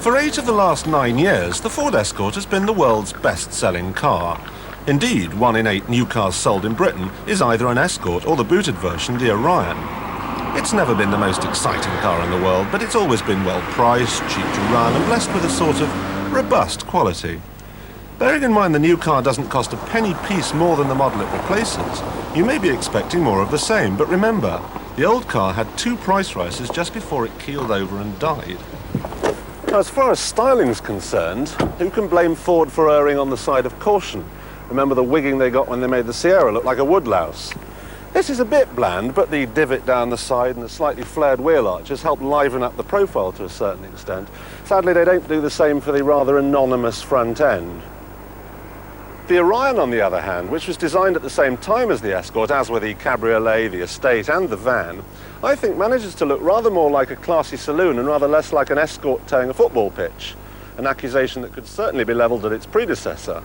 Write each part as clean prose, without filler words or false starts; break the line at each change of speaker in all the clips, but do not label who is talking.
For 8 of the last 9 years, the Ford Escort has been the world's best-selling car. Indeed, 1 in 8 new cars sold in Britain is either an Escort or the booted version, the Orion. It's never been the most exciting car in the world, but it's always been well-priced, cheap to run, and blessed with a sort of robust quality. Bearing in mind the new car doesn't cost a penny piece more than the model it replaces, you may be expecting more of the same, but remember, the old car had 2 price rises just before it keeled over and died. Now, as far as styling's concerned, who can blame Ford for erring on the side of caution? Remember the wigging they got when they made the Sierra look like a woodlouse? This is a bit bland, but the divot down the side and the slightly flared wheel arches help liven up the profile to a certain extent. Sadly, they don't do the same for the rather anonymous front end. The Orion, on the other hand, which was designed at the same time as the Escort, as were the Cabriolet, the Estate and the van, I think manages to look rather more like a classy saloon and rather less like an Escort towing a football pitch, an accusation that could certainly be levelled at its predecessor.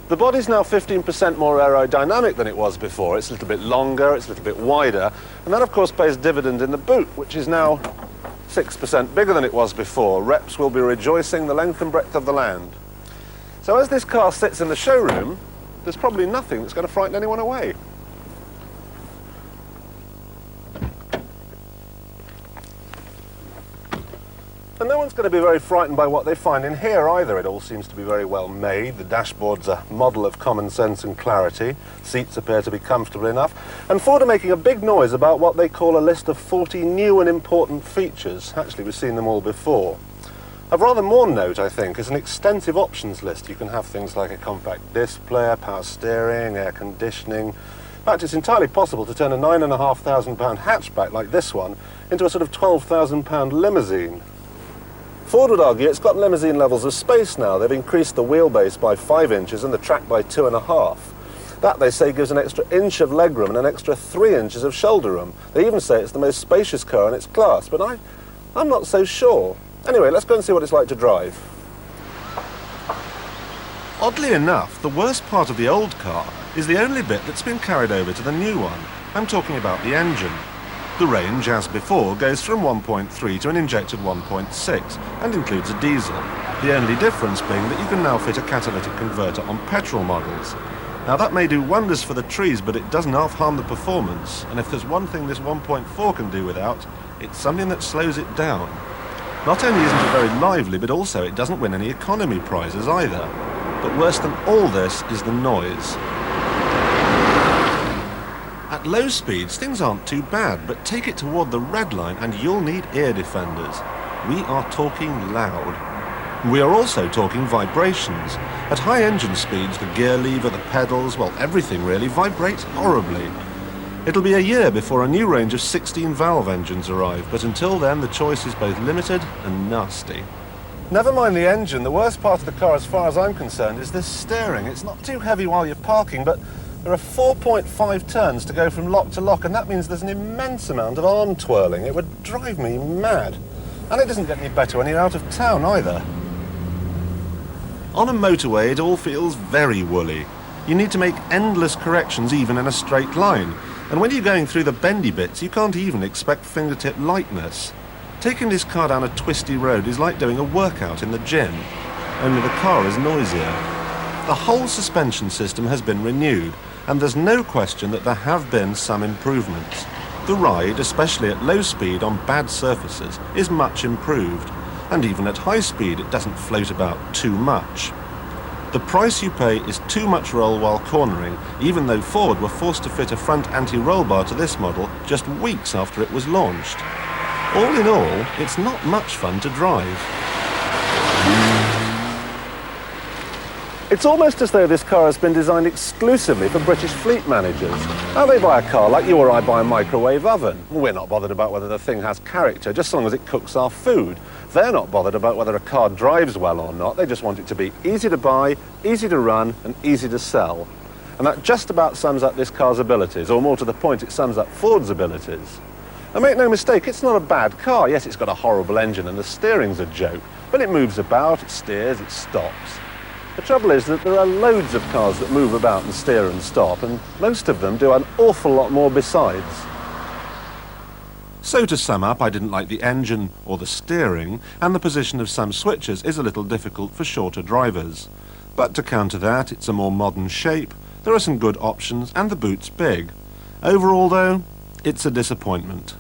The body's now 15% more aerodynamic than it was before. It's a little bit longer, it's a little bit wider, and that of course pays dividend in the boot, which is now 6% bigger than it was before. Reps will be rejoicing the length and breadth of the land. So as this car sits in the showroom, there's probably nothing that's going to frighten anyone away. And no one's going to be very frightened by what they find in here either. It all seems to be very well made. The dashboard's a model of common sense and clarity. Seats appear to be comfortable enough. And Ford are making a big noise about what they call a list of 40 new and important features. Actually, we've seen them all before. Of rather more note, I think, is an extensive options list. You can have things like a compact disc player, power steering, air conditioning. In fact, it's entirely possible to turn a £9,500 hatchback like this one into a sort of £12,000 limousine. Ford would argue it's got limousine levels of space now. They've increased the wheelbase by 5 inches and the track by 2.5. That, they say, gives an extra inch of legroom and an extra 3 inches of shoulder room. They even say it's the most spacious car in its class, but I'm not so sure. Anyway, let's go and see what it's like to drive. Oddly enough, the worst part of the old car is the only bit that's been carried over to the new one. I'm talking about the engine. The range, as before, goes from 1.3 to an injected 1.6 and includes a diesel. The only difference being that you can now fit a catalytic converter on petrol models. Now that may do wonders for the trees, but it doesn't half harm the performance. And if there's one thing this 1.4 can do without, it's something that slows it down. Not only isn't it very lively, but also it doesn't win any economy prizes either. But worse than all this is the noise. At low speeds, things aren't too bad, but take it toward the red line and you'll need ear defenders. We are talking loud. We are also talking vibrations. At high engine speeds, the gear lever, the pedals, well, everything really vibrates horribly. It'll be a year before a new range of 16-valve engines arrive, but until then the choice is both limited and nasty. Never mind the engine, the worst part of the car as far as I'm concerned is this steering. It's not too heavy while you're parking, but there are 4.5 turns to go from lock to lock, and that means there's an immense amount of arm twirling. It would drive me mad. And it doesn't get any better when you're out of town either. On a motorway it all feels very woolly. You need to make endless corrections even in a straight line. And when you're going through the bendy bits, you can't even expect fingertip lightness. Taking this car down a twisty road is like doing a workout in the gym, only the car is noisier. The whole suspension system has been renewed, and there's no question that there have been some improvements. The ride, especially at low speed on bad surfaces, is much improved, and even at high speed it doesn't float about too much. The price you pay is too much roll while cornering, even though Ford were forced to fit a front anti-roll bar to this model just weeks after it was launched. All in all, it's not much fun to drive. It's almost as though this car has been designed exclusively for British fleet managers. Now they buy a car like you or I buy a microwave oven. We're not bothered about whether the thing has character, just so long as it cooks our food. They're not bothered about whether a car drives well or not. They just want it to be easy to buy, easy to run, and easy to sell. And that just about sums up this car's abilities, or more to the point, it sums up Ford's abilities. And make no mistake, it's not a bad car. Yes, it's got a horrible engine and the steering's a joke, but it moves about, it steers, it stops. The trouble is that there are loads of cars that move about and steer and stop, and most of them do an awful lot more besides. So to sum up, I didn't like the engine or the steering, and the position of some switches is a little difficult for shorter drivers. But to counter that, it's a more modern shape, there are some good options, and the boot's big. Overall though, it's a disappointment.